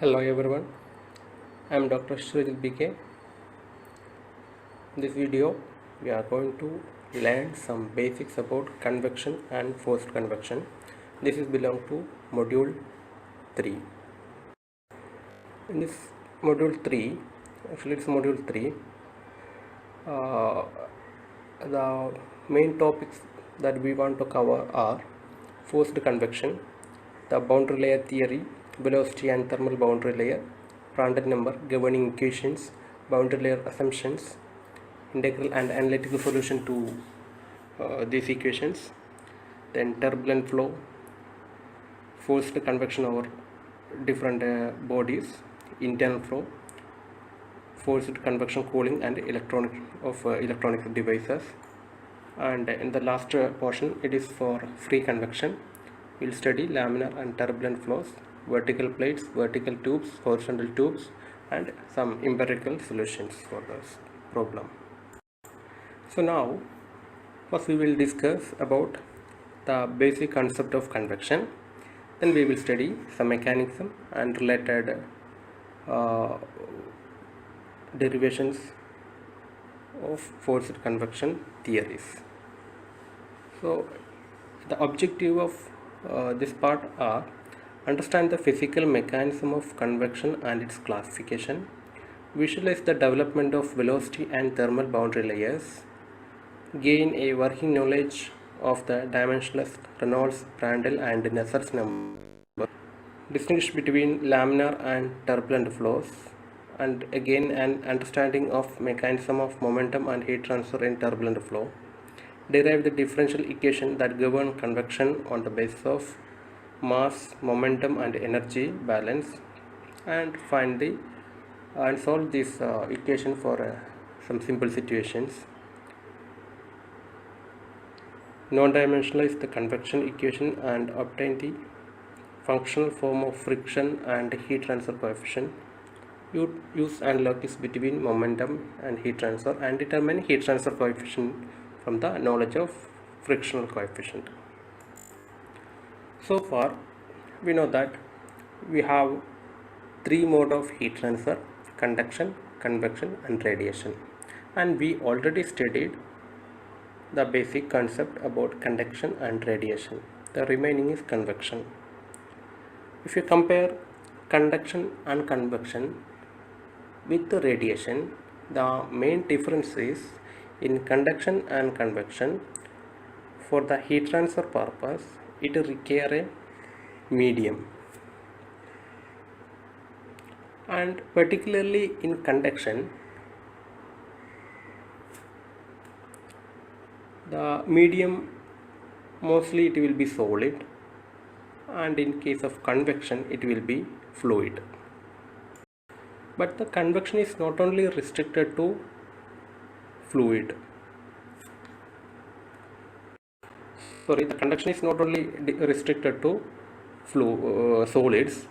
Hello everyone, I am Dr. Srijit BK. In this video, we are going to learn some basics about convection and forced convection. This is belong to module 3. In this module 3, actually it's module 3, uh, the main topics that we want to cover are forced convection, the boundary layer theory, velocity and thermal boundary layer, Prandtl number, governing equations, boundary layer assumptions, integral and analytical solution to these equations, then turbulent flow, forced convection over different bodies, internal flow, forced convection cooling and electronic devices, and in the last portion it is for free convection. We'll study laminar and turbulent flows, vertical plates, vertical tubes, horizontal tubes, and some empirical solutions for this problem. So now first we will discuss about the basic concept of convection, then we will study some mechanism and related uh, derivations of forced convection theories. So the objective of this part are understand the physical mechanism of convection and its classification, visualize the development of velocity and thermal boundary layers, gain a working knowledge of the dimensionless Reynolds, Prandtl and Nusselt's number, distinguish between laminar and turbulent flows, and again an understanding of mechanism of momentum and heat transfer in turbulent flow, derive the differential equation that govern convection on the basis of mass, momentum and energy balance, and find the and solve this equation for some simple situations. Non-dimensionalize the convection equation and obtain the functional form of friction and heat transfer coefficient. Use analogies between momentum and heat transfer and determine heat transfer coefficient from the knowledge of frictional coefficient. So far we know that we have three modes of heat transfer: conduction, convection and radiation, and we already studied the basic concept about conduction and radiation. The remaining is convection. If you compare conduction and convection with the radiation, the main difference is in conduction and convection, for the heat transfer purpose it require a medium, and particularly in conduction the medium mostly it will be solid, and in case of convection it will be fluid. But the convection is not only restricted to fluid, the conduction is not only restricted to solids.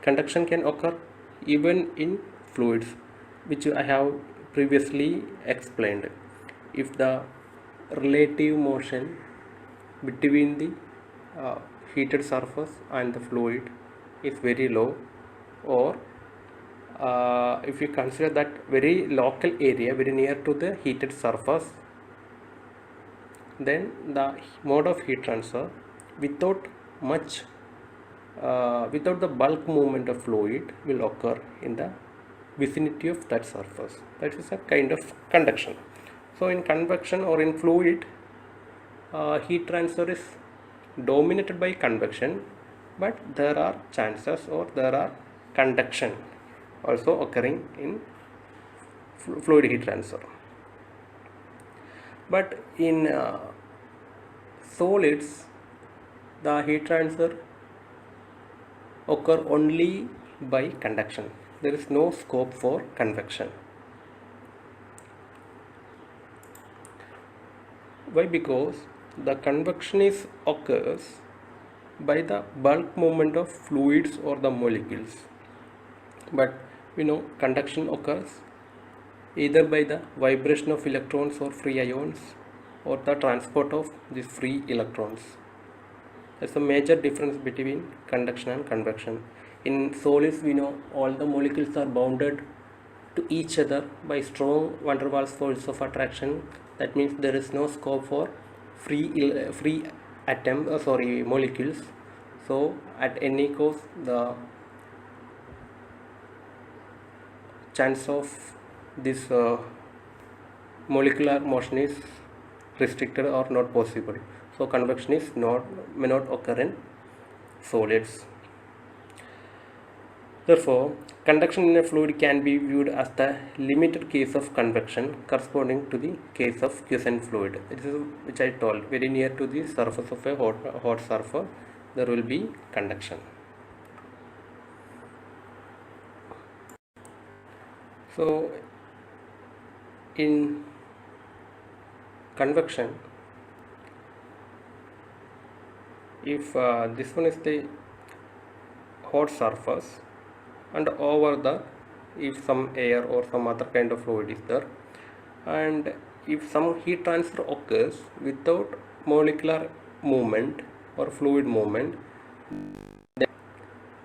Conduction can occur even in fluids, which I have previously explained. If the relative motion between the heated surface and the fluid is very low, or if you consider that very local area very near to the heated surface, then the mode of heat transfer without without the bulk movement of fluid will occur in the vicinity of that surface. That is a kind of conduction. So in convection or in fluid, heat transfer is dominated by convection, but there are chances or there are conduction also occurring in fluid heat transfer. But in solids, the heat transfer occur only by conduction. There is no scope for convection. Why? Because the convection occurs by the bulk movement of fluids or the molecules, but we know conduction occurs either by the vibration of electrons or free ions, or the transport of these free electrons. There's a major difference between conduction and convection. In solids, we know all the molecules are bounded to each other by strong van der Waals force of attraction. That means there is no scope for free molecules. So at any cost, the chance of this molecular motion is restricted or not possible. So convection is may not occur in solids. Therefore, conduction in a fluid can be viewed as the limited case of convection corresponding to the case of quiescent fluid. This is which I told, very near to the surface of a hot surface there will be conduction. So in convection, if this one is the hot surface, and over the, if some air or some other kind of fluid is there, and if some heat transfer occurs without molecular movement or fluid movement, then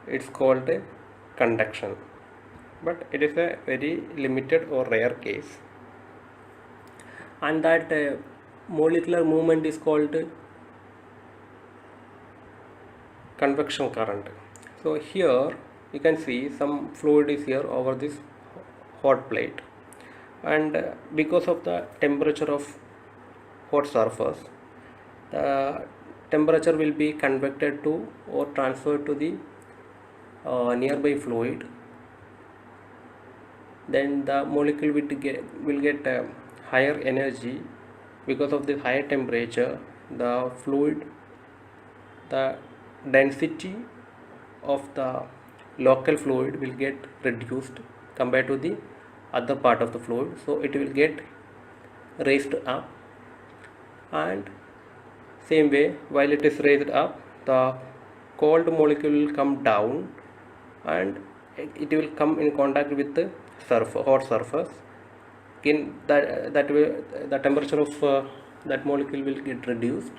it's called a conduction, but it is a very limited or rare case, and that molecular movement is called convection current. So here you can see some fluid is here over this hot plate, and because of the temperature of hot surface, the temperature will be convected to or transferred to the nearby fluid. Then the molecule will get higher energy. Because of the higher temperature, the fluid, the density of the local fluid will get reduced compared to the other part of the fluid, so it will get raised up, and same way, while it is raised up, the cold molecule will come down and it will come in contact with the hot surface. Again, that way the temperature of that molecule will get reduced,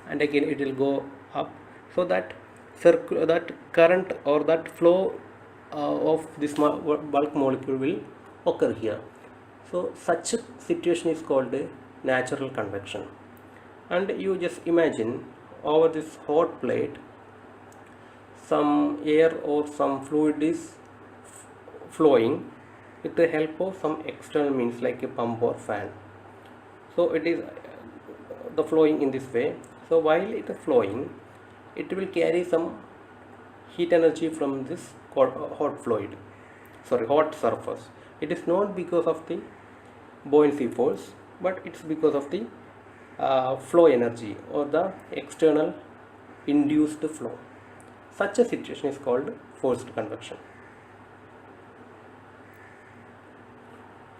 and again it will go up, so that that current or that flow of this bulk molecule will occur here. So such a situation is called a natural convection. And you just imagine, over this hot plate some air or some fluid is flowing with the help of some external means like a pump or fan. So it is the flowing in this way. So while it is flowing, it will carry some heat energy from this hot surface. It is not because of the buoyancy force, but it's because of the flow energy or the external induced flow. Such a situation is called forced convection.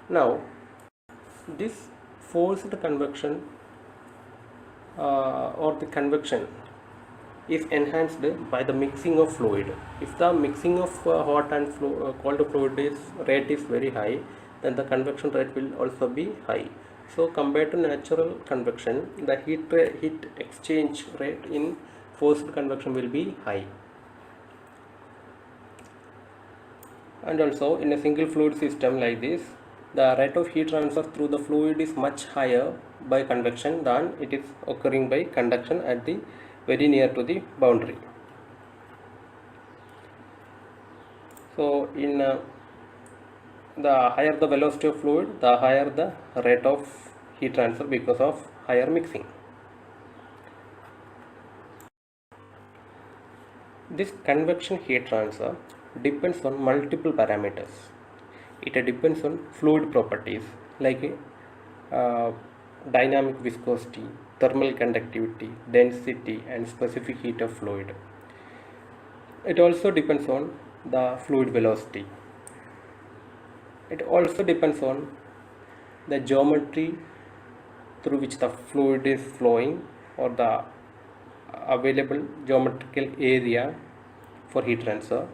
Now, this forced convection or the convection is enhanced by the mixing of fluid. If the mixing of hot and cold fluid rate is very high, then the convection rate will also be high. So compared to natural convection, the heat exchange rate in forced convection will be high. And also in a single fluid system like this, the rate of heat transfer through the fluid is much higher by convection than it is occurring by conduction at the very near to the boundary. So in the higher the velocity of fluid, the higher the rate of heat transfer because of higher mixing. This convection heat transfer depends on multiple parameters. It depends on fluid properties like dynamic viscosity, thermal conductivity, density, and specific heat of fluid. It also depends on the fluid velocity. It also depends on the geometry through which the fluid is flowing, or the available geometrical area for heat transfer,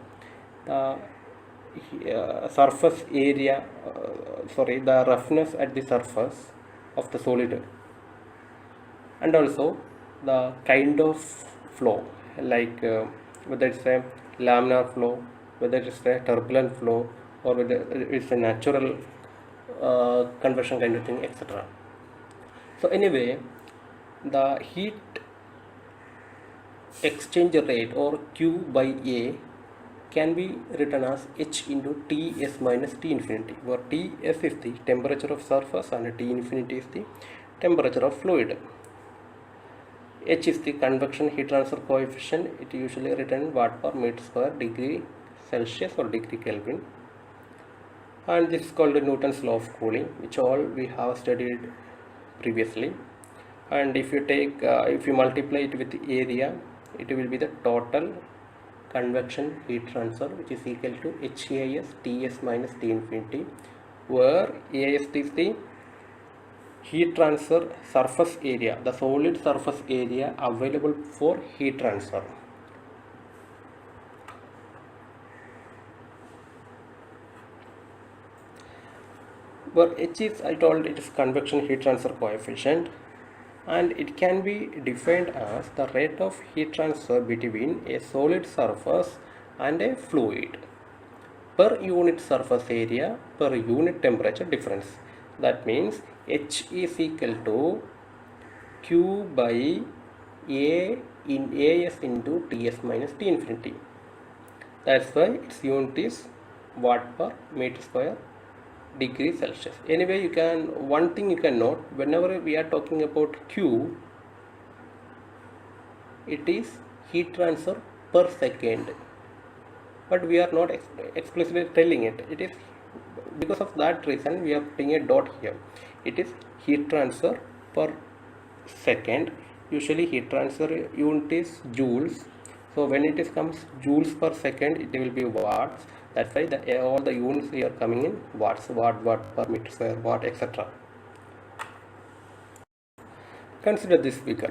the surface area, the roughness at the surface of the solid, and also the kind of flow, like whether it's a laminar flow whether it's a turbulent flow or whether it's a natural convection kind of thing, etc. So anyway, the heat exchange rate or Q by A can be written as H into Ts minus T infinity, where Ts is the temperature of surface and T infinity is the temperature of fluid. H is the convection heat transfer coefficient. It is usually written watt per meter square degree Celsius or degree Kelvin. And this is called Newton's law of cooling, which all we have studied previously. And if you multiply it with the area, it will be the total convection heat transfer, which is equal to HAS Ts minus T infinity, where AS is the heat transfer surface area, the solid surface area available for heat transfer. Where H is, I told it is convection heat transfer coefficient, and it can be defined as the rate of heat transfer between a solid surface and a fluid per unit surface area per unit temperature difference. That means H is equal to Q by A in AS into Ts minus T infinity. That's why its unit is watt per meter square degree Celsius. Anyway, one thing you can note, whenever we are talking about Q, it is heat transfer per second, but we are not explicitly telling it. It is because of that reason we are putting a dot here. It is heat transfer per second. Usually heat transfer unit is joules, so when it comes joules per second, it will be watts. That's why all the units here coming in watts, watt per meter square, watt, etc. Consider this figure.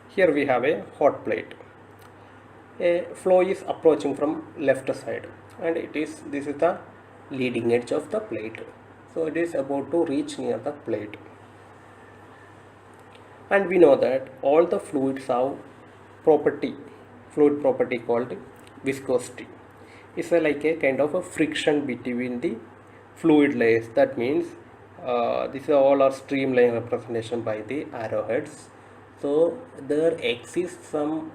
Here we have a hot plate. A flow is approaching from left side, and this is the leading edge of the plate. So it is about to reach near the plate. And we know that all the fluids have fluid property called viscosity. It's like a kind of a friction between the fluid layers. That means these are all are streamline representation by the arrowheads. So there exists some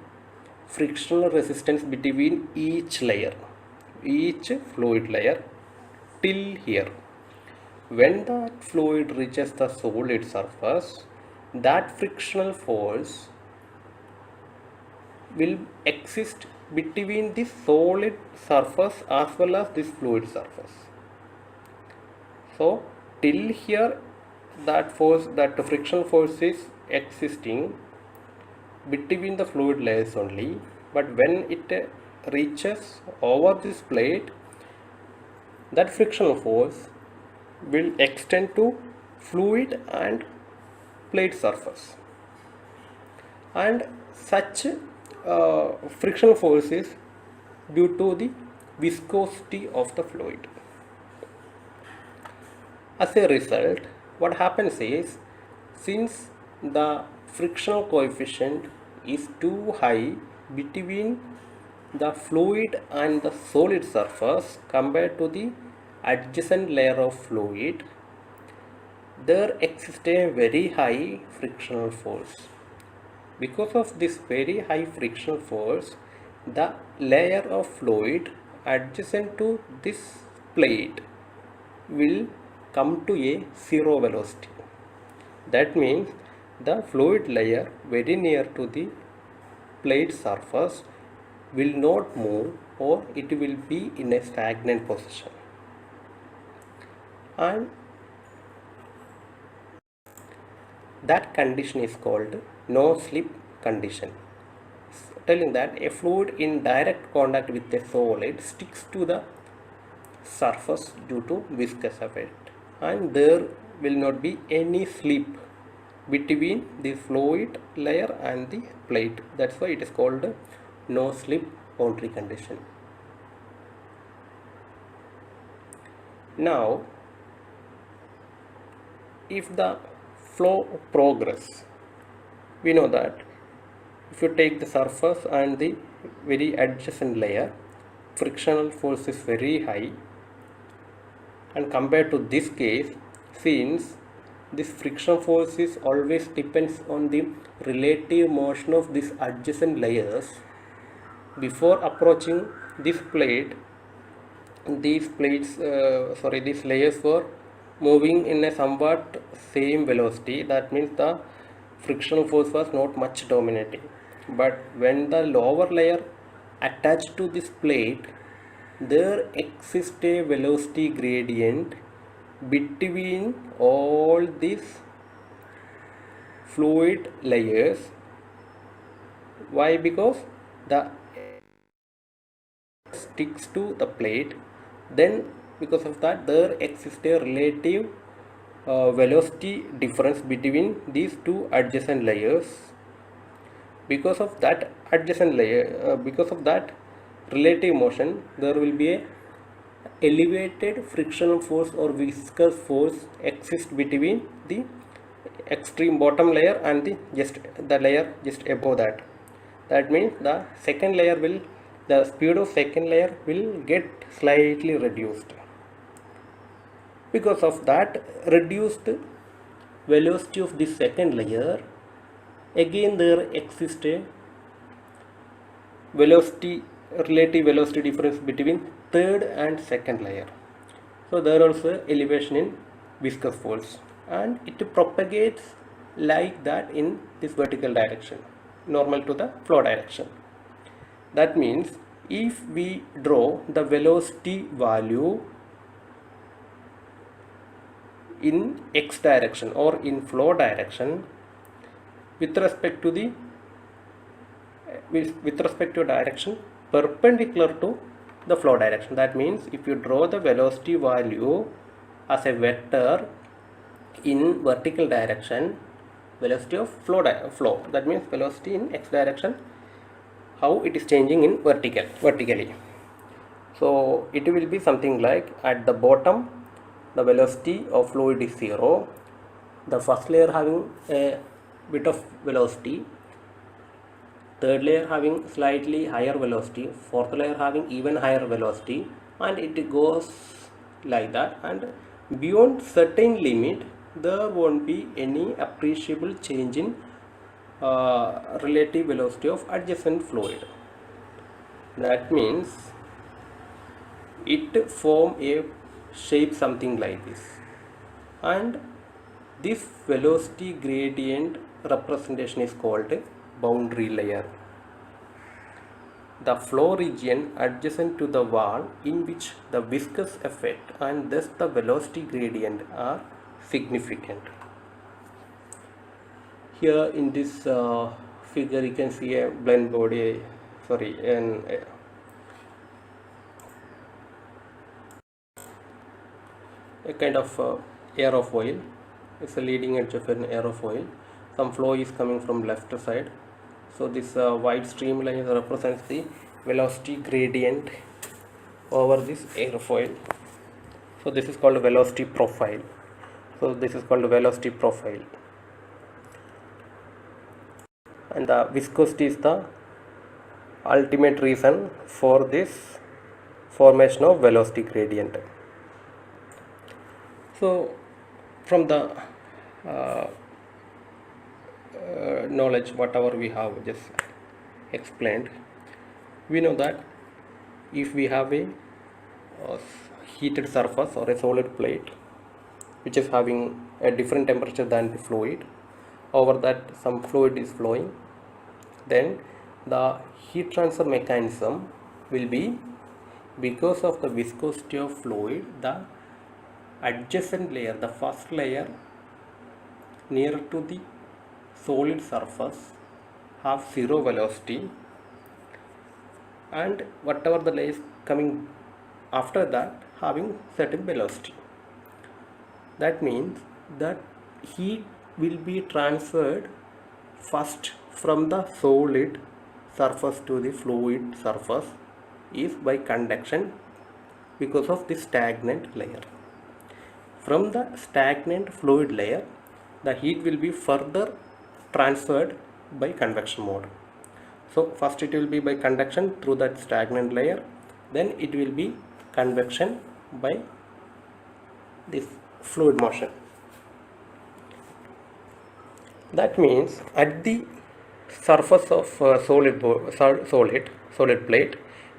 frictional resistance between each layer, each fluid layer till here. When that fluid reaches the solid surface, that frictional force will exist between the solid surface as well as this fluid surface. So till here that frictional force is existing between the fluid layers only, but when it reaches over this plate, that frictional force will extend to fluid and plate surface, and such frictional force is due to the viscosity of the fluid. As a result, what happens is, since the frictional coefficient is too high between the fluid and the solid surface compared to the adjacent layer of fluid, there exists a very high frictional force. Because of this very high frictional force, the layer of fluid adjacent to this plate will come to a zero velocity. That means the fluid layer very near to the plate surface will not move, or it will be in a stagnant position. And that condition is called no slip condition, telling that a fluid in direct contact with a solid sticks to the surface due to viscous effect, and there will not be any slip between the fluid layer and the plate. That's why it is called no slip boundary condition. Now, if the flow progress, we know that if you take the surface and the very adjacent layer, frictional force is very high, and compared to this case, since this friction force is always depends on the relative motion of these adjacent layers, before approaching this plate, these layers were moving in a somewhat same velocity. That means the frictional force was not much dominating. But when the lower layer attached to this plate, there exists a velocity gradient between all these fluid layers. Why? Because the sticks to the plate, then because of that there exists a relative velocity difference between these two adjacent layers. Because of that because of that relative motion, there will be a elevated frictional force or viscous force exist between the extreme bottom layer and the layer just above that. That means the speed of second layer will get slightly reduced. Because of that reduced velocity of the second layer, again there exists a relative velocity difference between third and second layer. So there also elevation in viscous force, and it propagates like that in this vertical direction, normal to the flow direction. That means if we draw the velocity value in x direction or in flow direction with respect to direction perpendicular to the flow direction. That means if you draw the velocity value as a vector in vertical direction, velocity of flow, that means velocity in x direction, how it is changing in vertically. So it will be something like, at the bottom the velocity of fluid is 0, the first layer having a bit of velocity, third layer having slightly higher velocity, fourth layer having even higher velocity, and it goes like that, and beyond certain limit there won't be any appreciable change in relative velocity of adjacent fluid. That means it form a shape something like this, and this velocity gradient representation is called boundary layer. The flow region adjacent to the wall in which the viscous effect and thus the velocity gradient are significant. Here in this figure you can see a blend body, a kind of aerofoil. It's a leading edge of an aerofoil. Some flow is coming from left side. So this white streamline represents the velocity gradient over this aerofoil. So this is called velocity profile. And the viscosity is the ultimate reason for this formation of velocity gradient. So from the knowledge whatever we have just explained, we know that if we have a heated surface or a solid plate which is having a different temperature than the fluid, over that some fluid is flowing, then the heat transfer mechanism will be, because of the viscosity of fluid, the adjacent layer, the first layer near to the solid surface have zero velocity, and whatever the layers coming after that having certain velocity. That means that heat will be transferred first from the solid surface to the fluid surface is by conduction because of the stagnant layer. From the stagnant fluid layer, the heat will be further transferred by convection mode. So first it will be by conduction through that stagnant layer, then it will be convection by this fluid motion. That means at the surface of solid plate,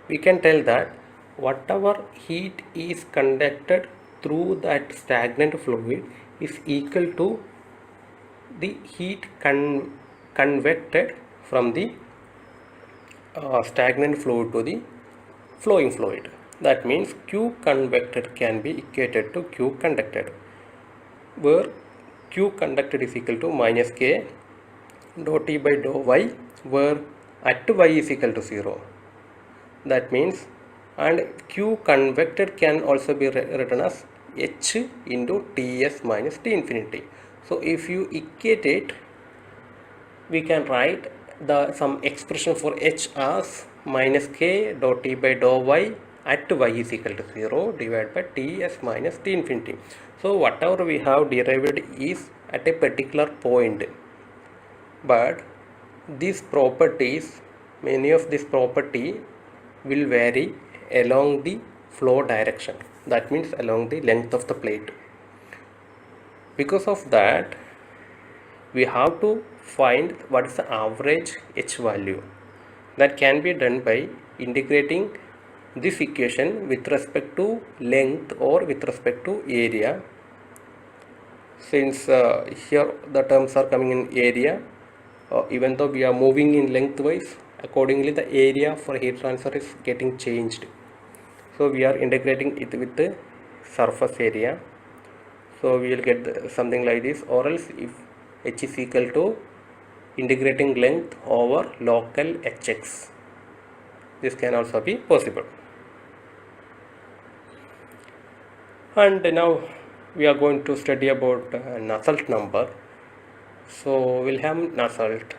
we can tell that whatever heat is conducted through that stagnant fluid is equal to the heat convected from the stagnant fluid to the flowing fluid. That means Q convected can be equated to Q conducted, where Q conducted is equal to minus K dou T by dou Y, where at Y is equal to 0. That means, and Q convected can also be written as H into Ts minus T infinity. So if you equate it, we can write some expression for H as minus K dou T by dou Y at Y is equal to 0 divided by Ts minus T infinity. So whatever we have derived is at a particular point, but these properties, many of these property will vary along the flow direction, that means along the length of the plate. Because of that, we have to find what is the average H value. That can be done by integrating this equation with respect to length or with respect to area. Since here the terms are coming in area, even though we are moving in lengthwise, accordingly the area for heat transfer is getting changed. So we are integrating it with the surface area. So we will get something like this, or else if H is equal to integrating length over local Hx, this can also be possible. And now we are going to study about Nusselt number. So Wilhelm Nusselt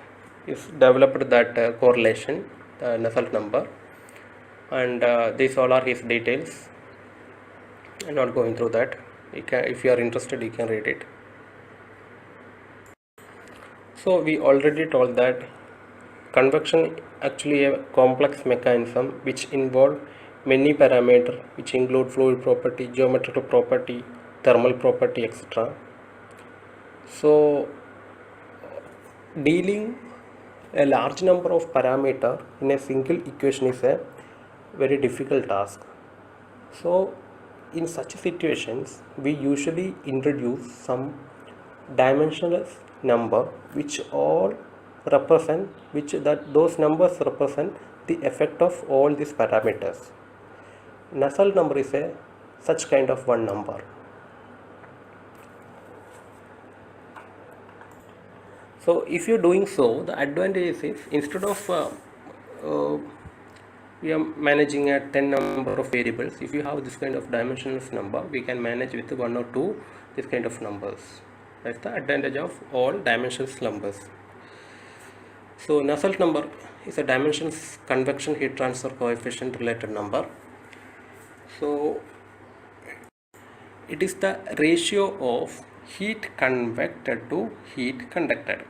is developed that correlation, the Nusselt number, and these all are his details. I'm not going through that. If you are interested, you can read it. So we already told that convection actually a complex mechanism which involve many parameters, which include fluid property, geometrical property, thermal property, etc. So dealing a large number of parameters in a single equation is a very difficult task. So in such situations, we usually introduce some dimensionless number which all represent, those numbers represent the effect of all these parameters. Nusselt number is a such kind of one number. So if you're doing so, the advantage is instead of we are managing a 10 number of variables, if you have this kind of dimensionless number, we can manage with 1 or 2 this kind of numbers. That's the advantage of all dimensionless numbers. So Nusselt number is a dimensionless convection heat transfer coefficient related number. So it is the ratio of heat convected to heat conducted.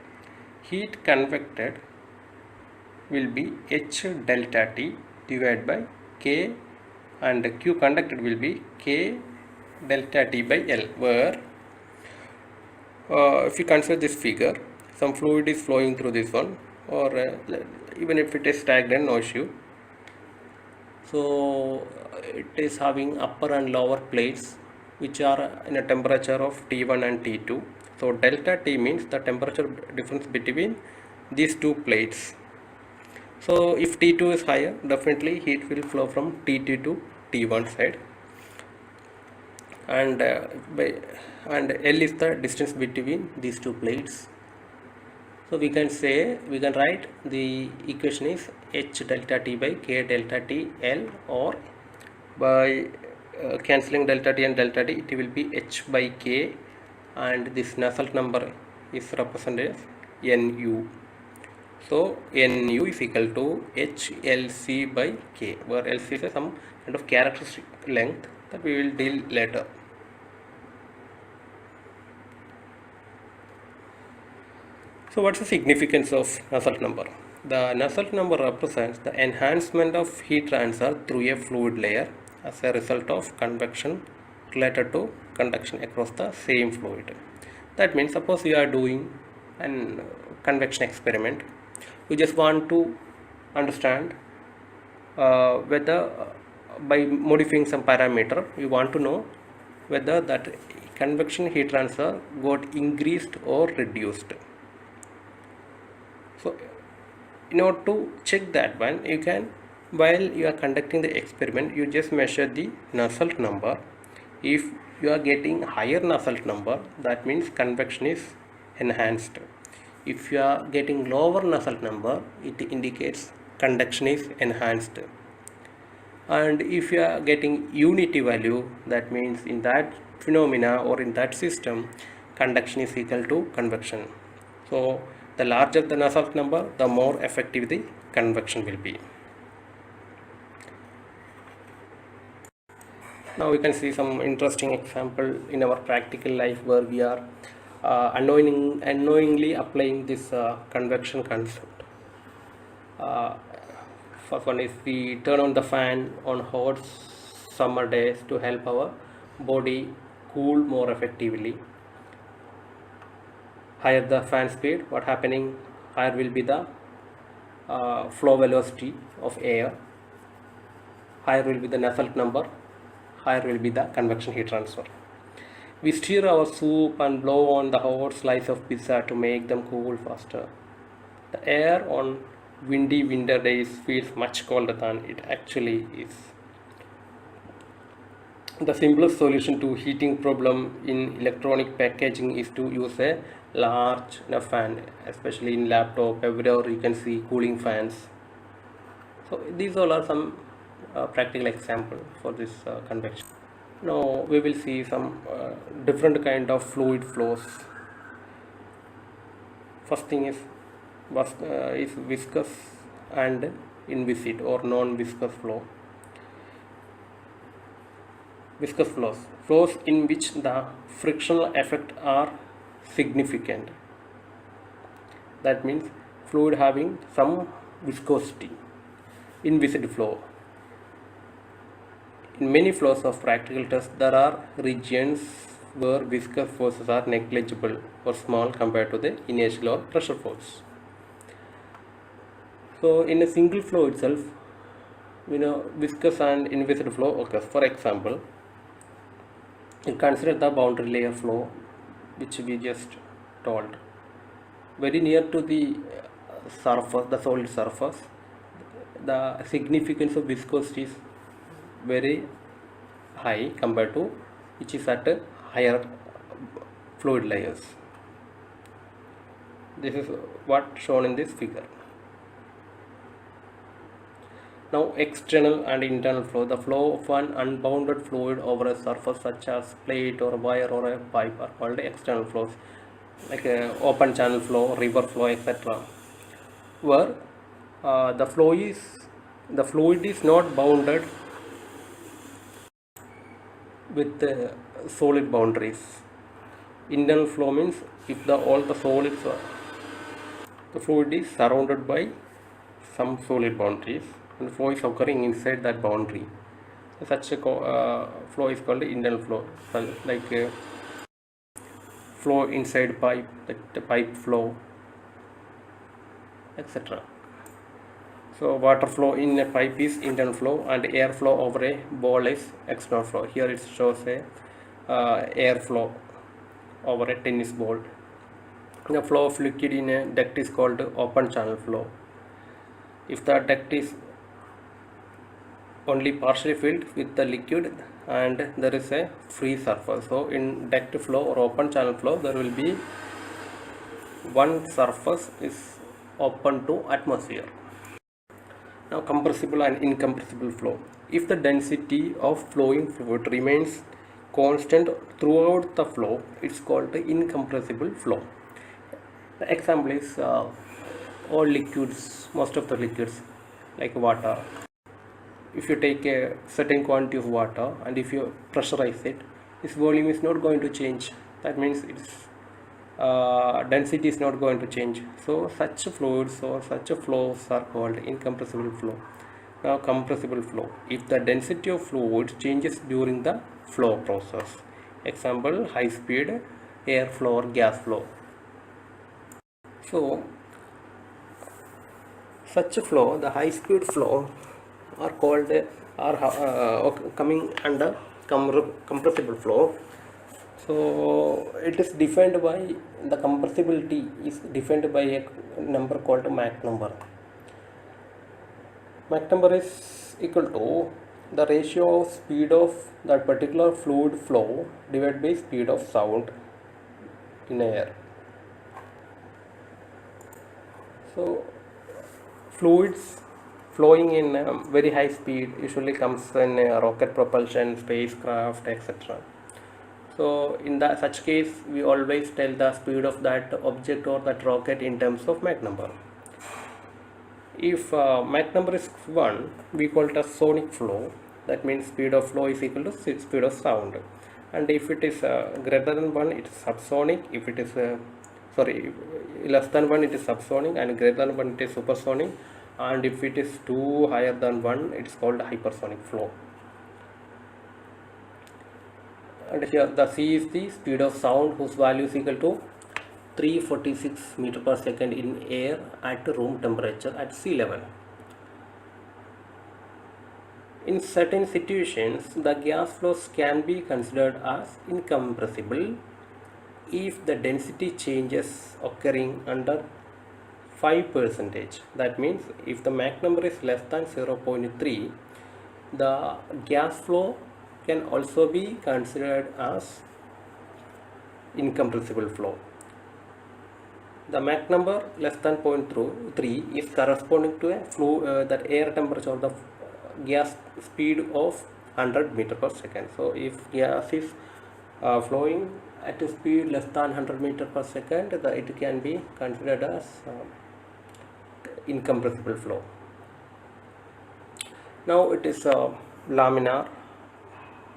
Heat convected will be H delta T divided by K, and Q conducted will be K delta T by L, where if you consider this figure, some fluid is flowing through this one, or even if it is stagnant, no issue. So it is having upper and lower plates which are in a temperature of T1 and T2. So delta T means the temperature difference between these two plates. So if T2 is higher, definitely heat will flow from T2 to T1 side, and L is the distance between these two plates. So we can write the equation is H delta T by K delta T L, or by cancelling delta T and delta T, it will be H by K, and this Nusselt number is represented as Nu. So Nu is equal to HLC by K, where LC is some kind of characteristic length that we will deal later. So what's the significance of Nusselt number? The Nusselt number represents the enhancement of heat transfer through a fluid layer as a result of convection related to conduction across the same fluid. That means suppose you are doing an convection experiment, you just want to understand whether by modifying some parameter you want to know whether that convection heat transfer got increased or reduced. So in order to check that one, you can, while you are conducting the experiment, you just measure the Nusselt number. If you are getting higher Nusselt number, that means convection is enhanced. If you are getting lower Nusselt number, it indicates conduction is enhanced. And if you are getting unity value, that means in that phenomena or in that system, conduction is equal to convection. So the larger the Nusselt number, the more effective the convection will be. Now we can see some interesting example in our practical life where we are unknowingly applying this convection concept. First one is we turn on the fan on hot summer days to help our body cool more effectively. Higher the fan speed, what happening, higher will be the flow velocity of air, higher will be the Nusselt number, higher will be the convection heat transfer. We stir our soup and blow on the hot slice of pizza to make them cool faster. The air on windy winter days feels much colder than it actually is. The simplest solution to heating problem in electronic packaging is to use a large fan, especially in laptop, everywhere you can see cooling fans. So these all are some practical example for this convection. Now we will see some different kind of fluid flows. First thing is viscous and inviscid or non-viscous flow. Viscous flows in which the frictional effect are significant. That means fluid having some viscosity. Inviscid flow. In many flows of practical tests, there are regions where viscous forces are negligible or small compared to the inertial or pressure force. So in a single flow itself, viscous and inviscid flow occurs. For example, you consider the boundary layer flow, which we just told. Very near to the surface, the solid surface, the significance of viscosity is very high compared to which is at higher fluid layers. This is what shown in this figure. Now external and internal flow. The flow of an unbounded fluid over a surface such as plate or a wire or a pipe are called external flows, like open channel flow, river flow, etc. Where the fluid is not bounded with solid boundaries. Internal flow means if all the solids the fluid is surrounded by some solid boundaries and flow is occurring inside that boundary. Such a flow is called internal flow, like flow inside pipe, the pipe flow, etc. So water flow in a pipe is internal flow and air flow over a ball is external flow. Here it shows a air flow over a tennis ball. The flow of liquid in a duct is called open channel flow. If the duct is only partially filled with the liquid and there is a free surface, so in duct flow or open channel flow there will be one surface is open to atmosphere. Now compressible and incompressible flow. If the density of flowing fluid remains constant throughout the flow, it's called the incompressible flow. The example is all liquids, most of the liquids like water. If you take a certain quantity of water and if you pressurize it, its volume is not going to change. That means its density is not going to change. So such fluids or such flows are called incompressible flow. Now compressible flow, if the density of fluid changes during the flow process. Example, high speed air flow or gas flow. So such a flow, the high speed flow, are called coming under compressible flow. So it is defined by the compressibility is defined by a number called Mach number. Mach number is equal to the ratio of speed of that particular fluid flow divided by speed of sound in air. So fluids flowing in very high speed usually comes in rocket propulsion, spacecraft, etc. So in such case, we always tell the speed of that object or that rocket in terms of Mach number. If Mach number is 1, we call it a sonic flow. That means speed of flow is equal to speed of sound. And if it is greater than 1, it is subsonic. If it is less than 1, it is subsonic, and greater than 1, it is supersonic. And if it is 2 higher than 1, it is called hypersonic flow. And here the c is the speed of sound, whose value is equal to 346 meter per second in air at room temperature at sea level. In certain situations, the gas flows can be considered as incompressible if the density changes occurring under 5%. That means if the Mach number is less than 0.3, the gas flow can also be considered as incompressible flow. The Mach number less than 0.3 is corresponding to a flow that air temperature of the gas speed of 100 meter per second. So if gas is flowing at a speed less than 100 meter per second, it can be considered as incompressible flow. Now it is laminar,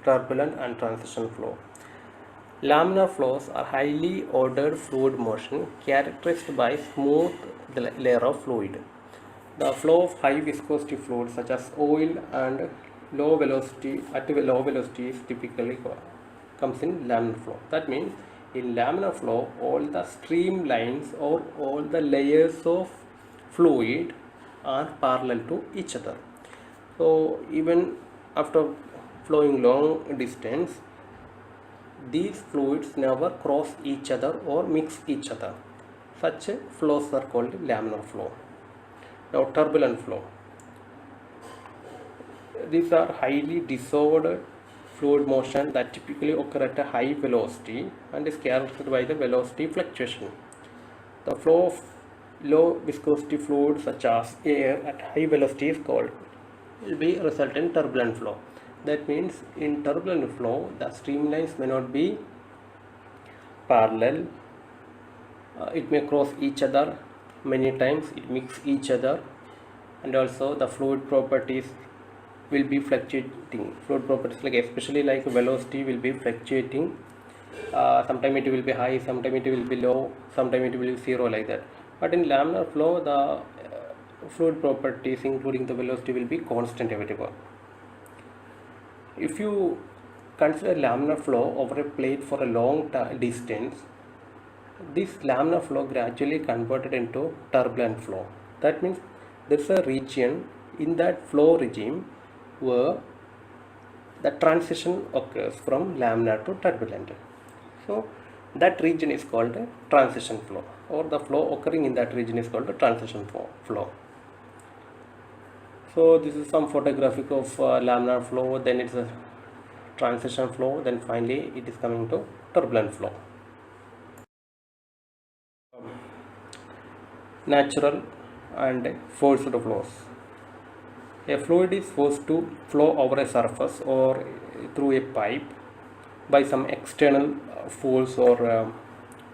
turbulent and transition flow. Laminar flows are highly ordered fluid motion characterized by smooth layer of fluid. The flow of high viscosity fluids such as oil and low velocity is typically comes in laminar flow. That means in laminar flow, all the streamlines or all the layers of fluid are parallel to each other. So even after flowing long distance, these fluids never cross each other or mix each other. Such flows are called laminar flow. Now turbulent flow. These are highly disordered fluid motion that typically occur at a high velocity and is characterized by the velocity fluctuation. The flow of low viscosity fluid such as air at high velocity is called will be result in turbulent flow. That means in turbulent flow, the streamlines may not be parallel. It may cross each other many times, it mix each other, and also the fluid properties will be fluctuating. Fluid properties like especially like velocity will be fluctuating. Sometime it will be high, sometime it will be low, sometime it will be zero, like that. But in laminar flow, the fluid properties including the velocity will be constant everywhere. If you consider laminar flow over a plate for a long distance, this laminar flow gradually converted into turbulent flow. That means there is a region in that flow regime where the transition occurs from laminar to turbulent. So that region is called a transition flow, or the flow occurring in that region is called a transition flow. So this is some photographic of laminar flow, then it's a transition flow, then finally it is coming to turbulent flow. Natural and forced flows. A fluid is forced to flow over a surface or through a pipe by some external force or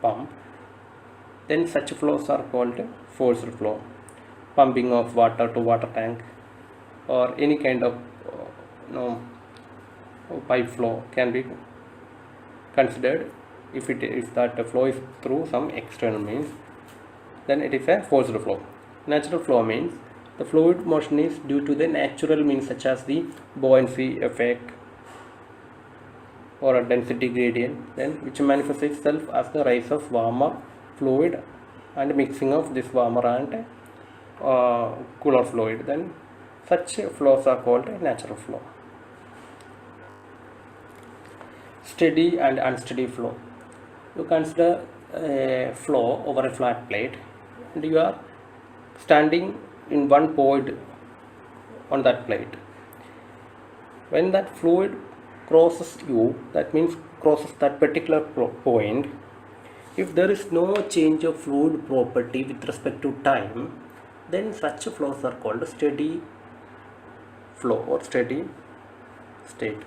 pump. Then such flows are called forced flow. Pumping of water to water tank or any kind of pipe flow can be considered if that flow is through some external means, then it is a forced flow. Natural flow means the fluid motion is due to the natural means such as the buoyancy effect or a density gradient, then which manifests itself as the rise of warmer fluid and mixing of this warmer and cooler fluid. Then such flows are called a natural flow. Steady and unsteady flow. You consider a flow over a flat plate and you are standing in one point on that plate. When that fluid crosses you, that means crosses that particular point, if there is no change of fluid property with respect to time, then such flows are called steady flow or steady state.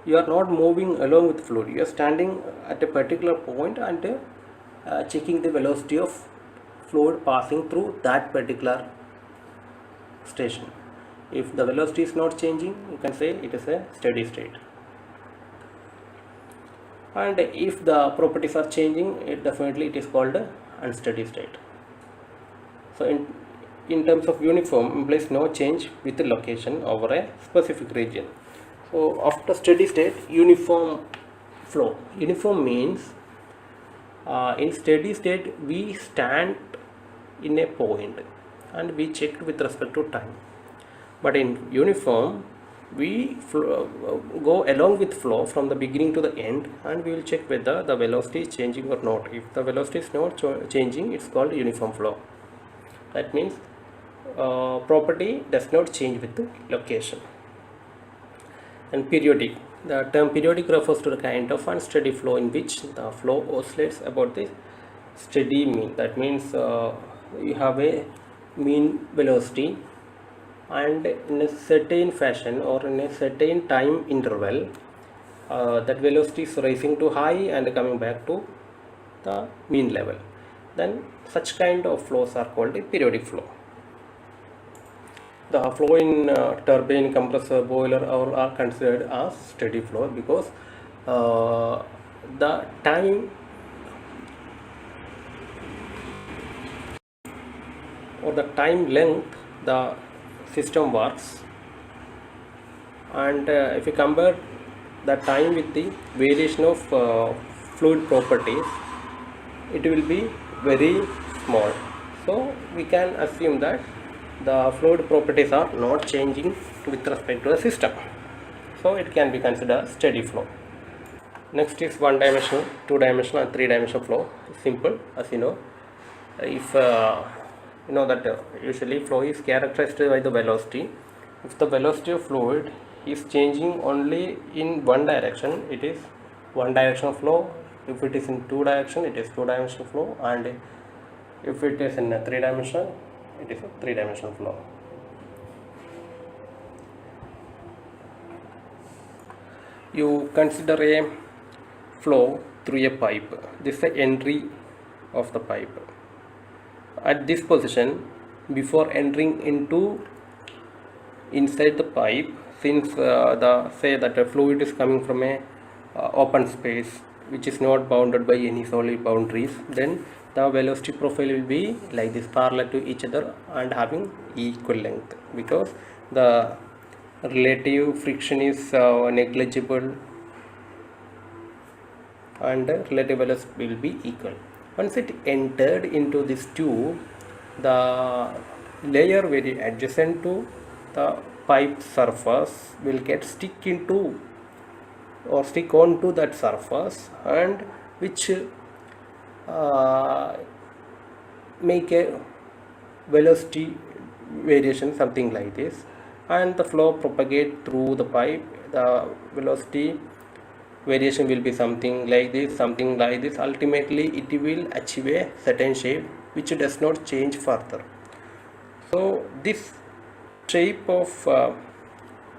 You are not moving along with fluid, you are standing at a particular point and checking the velocity of fluid passing through that particular station. If the velocity is not changing, you can say it is a steady state. And if the properties are changing, it is called unsteady state. So in terms of uniform implies no change with the location over a specific region. So after steady state, uniform flow. Uniform means in steady state we stand in a point and we check with respect to time. But in uniform, we go along with flow from the beginning to the end and we will check whether the velocity is changing or not. If the velocity is not changing, it's called uniform flow. That means property does not change with the location. And periodic. The term periodic refers to the kind of unsteady flow in which the flow oscillates about the steady mean. That means you have a mean velocity and in a certain fashion or in a certain time interval that velocity is rising to high and coming back to the mean level. Then such kind of flows are called a periodic flow. The flow in turbine, compressor, boiler are considered as steady flow because the time or the time length the system works, and if you compare the time with the variation of fluid properties, it will be very small. So we can assume that the fluid properties are not changing with respect to the system, so it can be considered steady flow. Next is one dimensional, two dimensional and three dimensional flow. Simple, as you know. If you know that usually flow is characterized by the velocity. If the velocity of fluid is changing only in one direction, it is one directional flow. If it is in two direction, it is two dimensional flow, and if it is in a three dimensional, it is a three dimensional flow. You consider a flow through a pipe. This is the entry of the pipe. At this position, before entering into inside the pipe, since say that a fluid is coming from a open space which is not bounded by any solid boundaries, then the velocity profile will be like this, parallel to each other and having equal length, because the relative friction is negligible and relative velocity will be equal. Once it entered into this tube, the layer very adjacent to the pipe surface will get stick onto that surface, and which make a velocity variation something like this, and the flow propagate through the pipe. The velocity variation will be something like this, something like this. Ultimately it will achieve a certain shape which does not change further. So this shape of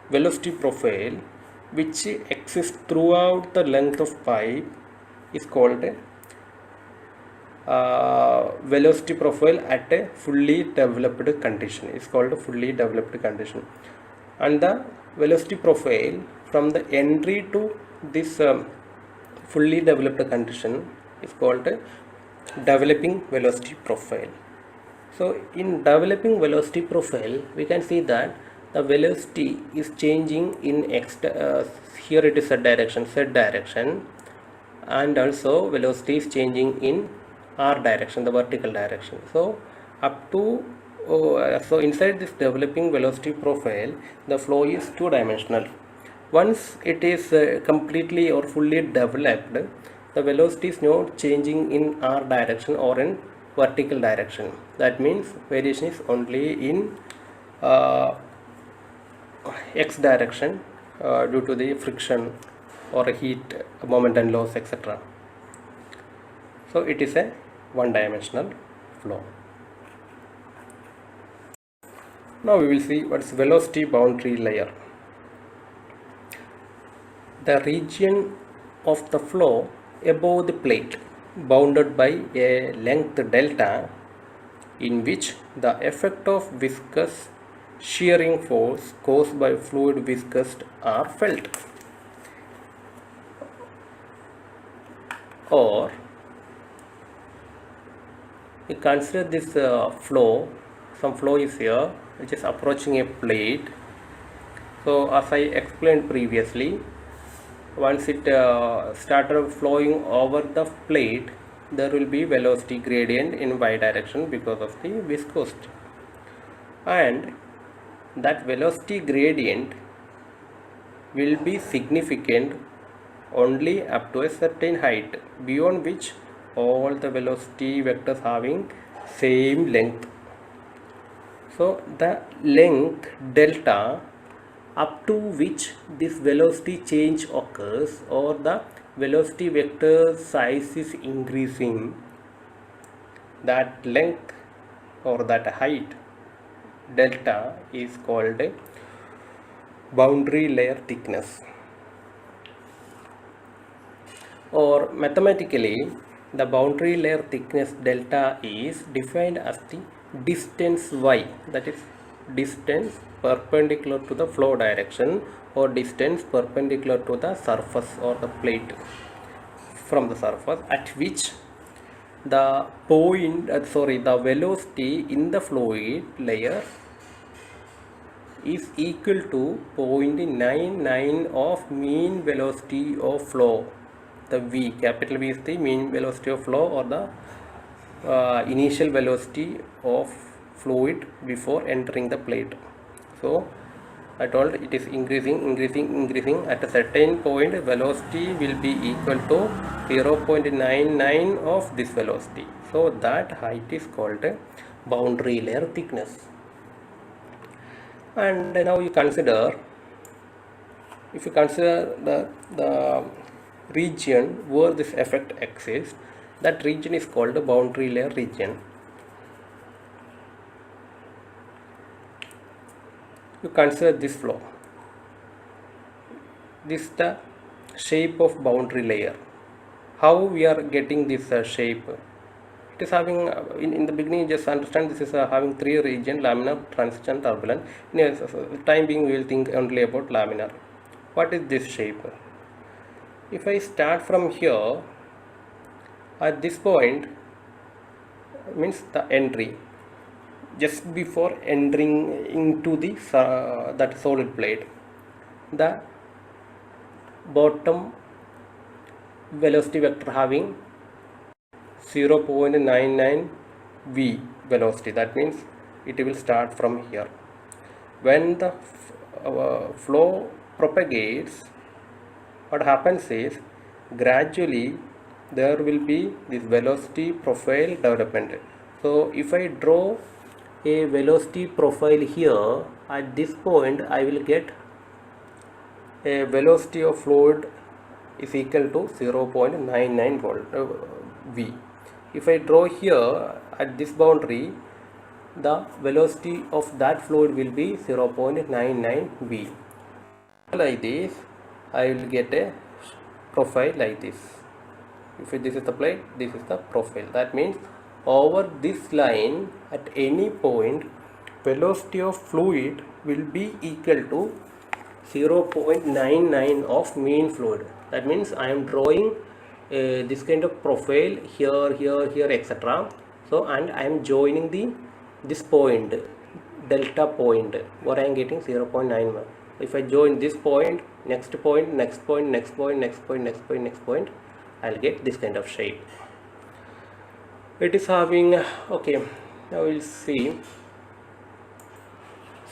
velocity profile which exists throughout the length of pipe is called velocity profile at a fully developed condition. Is called a fully developed condition. And the velocity profile from the entry to this fully developed condition is called developing velocity profile. So in developing velocity profile, we can see that the velocity is changing in here it is z direction, and also velocity is changing in r direction, the vertical direction. So up to so inside this developing velocity profile, the flow is two-dimensional. Once it is completely or fully developed, the velocity is not changing in r direction or in vertical direction. That means variation is only in x direction due to the friction or heat, moment and loss, etc. So it is a one-dimensional flow. Now we will see what is velocity boundary layer. The region of the flow above the plate bounded by a length delta in which the effect of viscous shearing force caused by fluid viscosity are felt. Or we consider this flow, some flow is here which is approaching a plate. So as I explained previously, once it started flowing over the plate, there will be velocity gradient in y direction because of the viscosity, and that velocity gradient will be significant only up to a certain height, beyond which all the velocity vectors having same length. So the length delta up to which this velocity change occurs, or the velocity vector size is increasing, that length or that height delta is called boundary layer thickness. Or mathematically, the boundary layer thickness delta is defined as the distance y, that is distance perpendicular to the flow direction or distance perpendicular to the surface or the plate from the surface, at which the the velocity in the fluid layer is equal to 0.99 of mean velocity of flow. The V, capital V, is the mean velocity of flow or the initial velocity of fluid before entering the plate. So I told it is increasing. At a certain point, velocity will be equal to 0.99 of this velocity. So that height is called boundary layer thickness. And now you consider, if you consider the region where this effect exists, that region is called the boundary layer region. You consider this flow. This is the shape of boundary layer. How we are getting this shape? It is having in the beginning, just understand this is having three regions: laminar, transition, turbulent. In time being, we will think only about laminar. What is this shape? If I start from here, at this point means the entry, just before entering into the that solid plate, the bottom velocity vector having 0.99 v velocity. That means it will start from here. When the flow propagates, what happens is gradually there will be this velocity profile development. So if I draw a velocity profile here, at this point I will get a velocity of fluid is equal to 0.99 v. If I draw here at this boundary, the velocity of that fluid will be 0.99 v. Like this, I will get a profile like this. If this is the plate, this is the profile. That means over this line, at any point, velocity of fluid will be equal to 0.99 of mean fluid. That means I am drawing this kind of profile here etc. So and I am joining this point, delta point, where I am getting 0.91. If I join this point, next point, next point, next point, next point, next point, next point, I'll get this kind of shape. It is having, okay, now we'll see.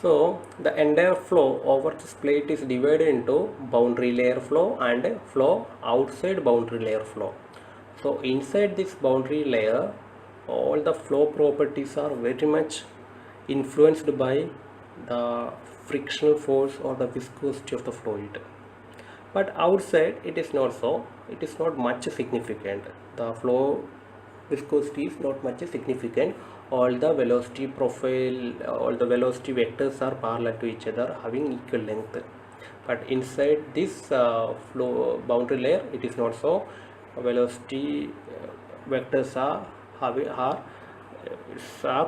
So the entire flow over this plate is divided into boundary layer flow and flow outside boundary layer flow. So inside this boundary layer, all the flow properties are very much influenced by the frictional force or the viscosity of the fluid. But outside it is not so, it is not much significant. The flow viscosity is not much significant. All the velocity profile, all the velocity vectors are parallel to each other, having equal length. But inside this flow boundary layer, it is not so. Velocity vectors are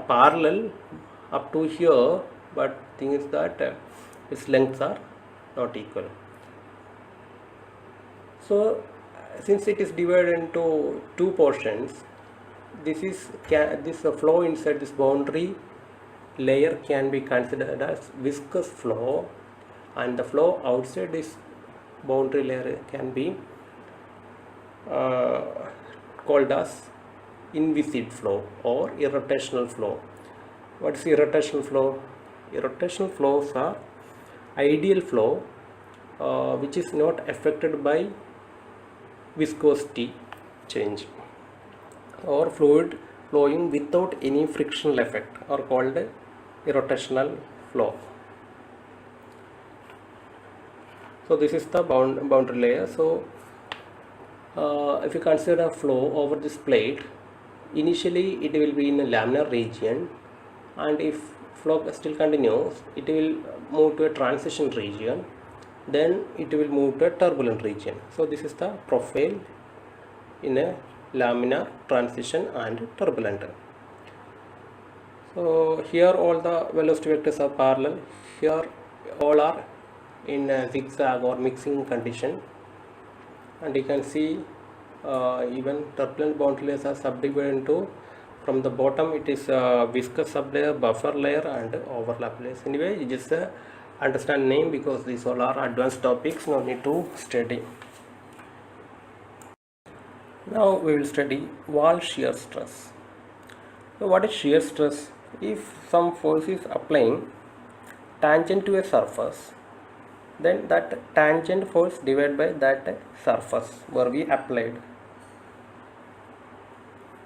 parallel up to here, but thing is that its lengths are not equal. So since it is divided into two portions, this flow inside this boundary layer can be considered as viscous flow, and the flow outside this boundary layer can be called as inviscid flow or irrotational flow. What is irrotational flow? Irrotational flows are ideal flow which is not affected by viscosity change, or fluid flowing without any frictional effect are called irrotational flow. So this is the boundary layer. So if you consider a flow over this plate, initially it will be in a laminar region, and if flow still continues, it will move to a transition region, then it will move to a turbulent region. So this is the profile in a laminar, transition and turbulent. So here all the velocity vectors are parallel, here all are in a zigzag or mixing condition, and you can see even turbulent boundary layers are subdivided into, from the bottom it is viscous sublayer, buffer layer and overlap layers. Anyway, you just understand name, because these all are advanced topics, no need to study. Now we will study wall shear stress. So what is shear stress? If some force is applying tangent to a surface, then that tangent force divided by that surface where we applied,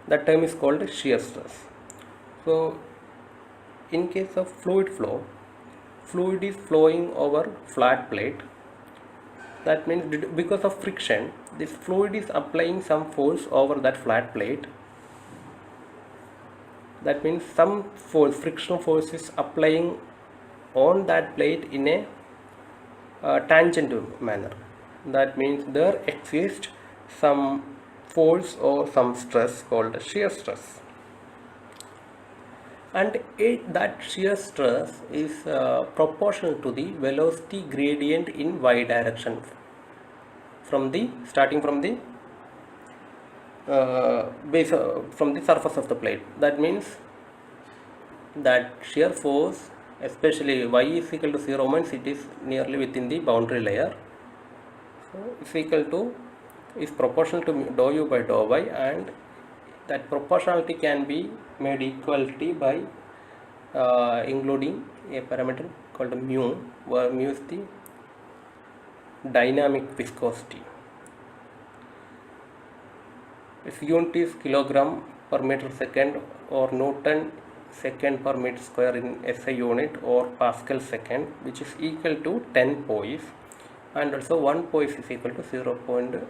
that term is called shear stress. So in case of fluid flow, fluid is flowing over flat plate. That means because of friction, this fluid is applying some force over that flat plate. That means some force, frictional force is applying on that plate in a tangent manner. That means there exists some force or some stress called shear stress, and that shear stress is proportional to the velocity gradient in y direction, from the starting from the base from the surface of the plate. That means that shear force, especially y is equal to 0 means it is nearly within the boundary layer. So it's equal to, is proportional to dou u by dou y, and that proportionality can be made equality by including a parameter called mu, where mu is the dynamic viscosity. Its unit is kilogram per meter second or Newton second per meter square in SI unit, or Pascal second, which is equal to 10 poise, and also 1 poise is equal to 0.1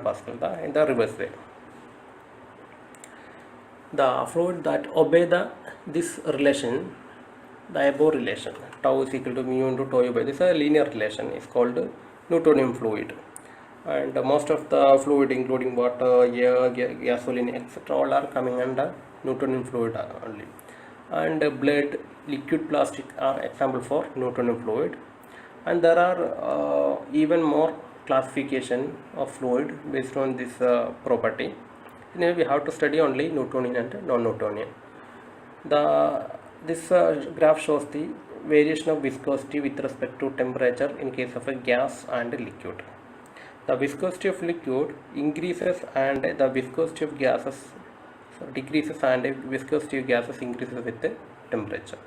Pascal in the reverse way. The fluid that obey this relation, the above relation, tau is equal to mu into tau u by, this is a linear relation, is called Newtonian fluid. And most of the fluid, including water, air, gasoline, etc., all are coming under Newtonian fluid only. And blood, liquid, plastic are example for Newtonian fluid. And there are even more classification of fluid based on this property. Now we have to study only Newtonian and non-Newtonian. This graph shows the variation of viscosity with respect to temperature in case of a gas and a liquid. The viscosity of liquid increases and the viscosity of gases decreases, and the viscosity of gases increases with the temperature.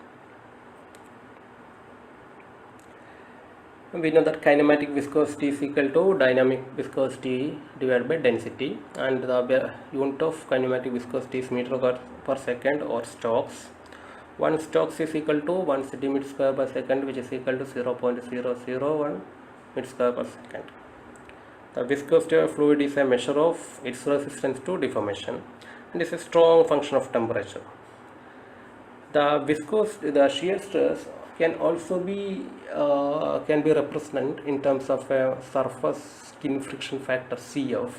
We know that kinematic viscosity is equal to dynamic viscosity divided by density, and the unit of kinematic viscosity is meter per second or Stokes. 1 Stokes is equal to 1 centimeter square per second, which is equal to 0.001 meter square per second. The viscosity of fluid is a measure of its resistance to deformation, and is a strong function of temperature. The shear stress can also be represented in terms of a surface skin friction factor CF,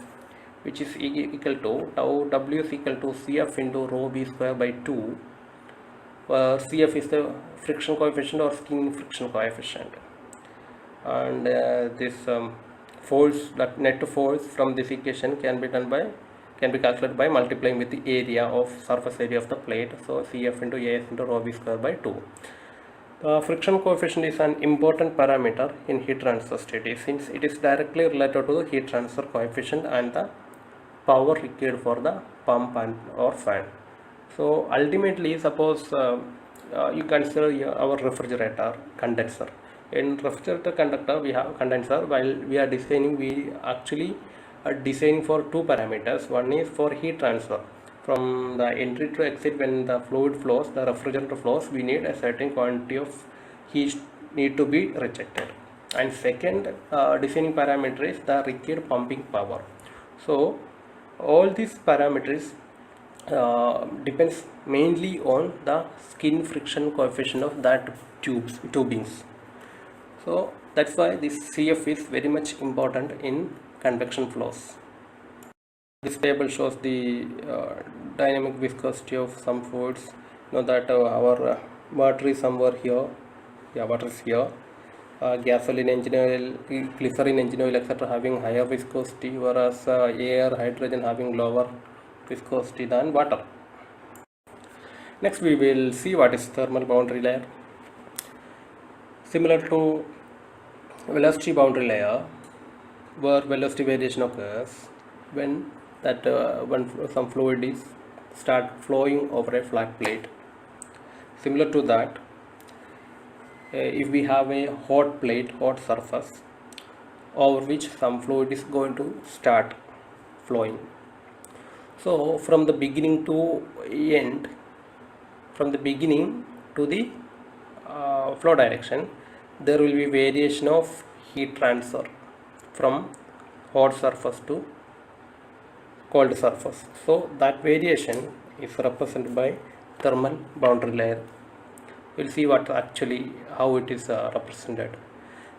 which is equal to tau W is equal to CF into rho V square by 2, where CF is the friction coefficient or skin friction coefficient, and this force, that net force from this equation can be calculated by multiplying with the area of surface area of the plate. So CF into AS into rho V square by 2. The friction coefficient is an important parameter in heat transfer study, since it is directly related to the heat transfer coefficient and the power required for the pump or fan. So ultimately, suppose you consider our refrigerator condenser. In refrigerator conductor we have condenser. While we are designing, we actually are designing for two parameters. One is for heat transfer from the entry to exit. When the fluid flows, the refrigerant flows, we need a certain quantity of heat need to be rejected. And second designing parameter is the required pumping power. So all these parameters depends mainly on the skin friction coefficient of that tubings. So that's why this CF is very much important in convection flows. This table shows the dynamic viscosity of some fluids. You know that our water is somewhere here. Yeah, water is here. Gasoline, engine oil, glycerin, engine oil, etc. having higher viscosity, whereas air, hydrogen having lower viscosity than water. Next we will see what is thermal boundary layer. Similar to velocity boundary layer, where velocity variation occurs when some fluid is start flowing over a flat plate. Similar to that, if we have a hot plate, hot surface over which some fluid is going to start flowing. So from the beginning to end, from the beginning to the flow direction, there will be variation of heat transfer from hot surface to cold surface. So that variation is represented by thermal boundary layer. We'll see how it is represented.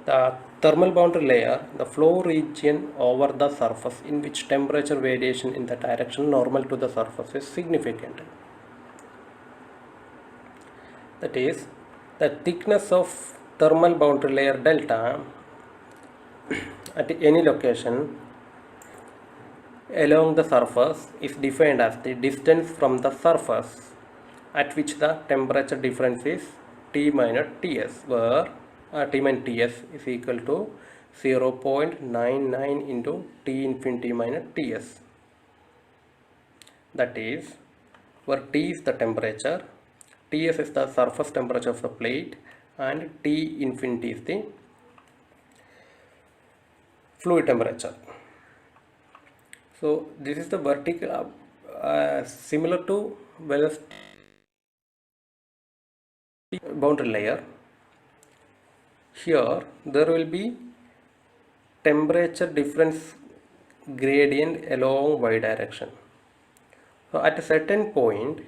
The thermal boundary layer, the flow region over the surface in which temperature variation in the direction normal to the surface is significant. That is, the thickness of thermal boundary layer delta at any location along the surface is defined as the distance from the surface at which the temperature difference is T minus Ts, where T minus Ts is equal to 0.99 into T infinity minus Ts. That is, where T is the temperature, Ts is the surface temperature of the plate, and T infinity is the fluid temperature. So this is the vertical similar to velocity boundary layer. Here there will be temperature difference gradient along y direction. So at a certain point,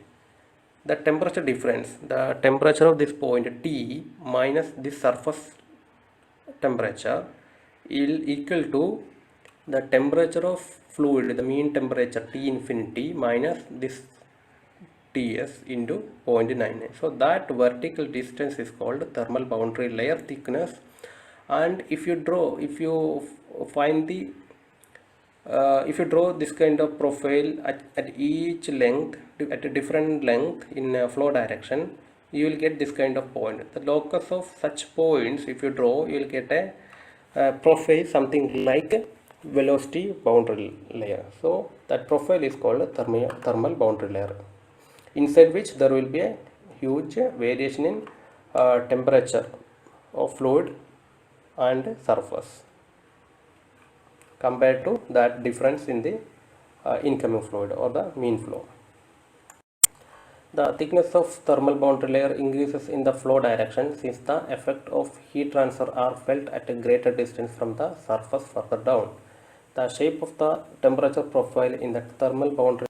the temperature difference, the temperature of this point T minus this surface temperature is equal to the temperature of fluid, the mean temperature T infinity minus this Ts into 0.99. So that vertical distance is called thermal boundary layer thickness, And if you draw this kind of profile at each length, at a different length in a flow direction, you will get this kind of point. The locus of such points, if you draw, you will get a profile something like velocity boundary layer. So that profile is called a thermal boundary layer, inside which there will be a huge variation in temperature of fluid and surface compared to that difference in the incoming fluid or the mean flow. The thickness of thermal boundary layer increases in the flow direction since the effect of heat transfer are felt at a greater distance from the surface further down. The shape of the temperature profile in the thermal boundary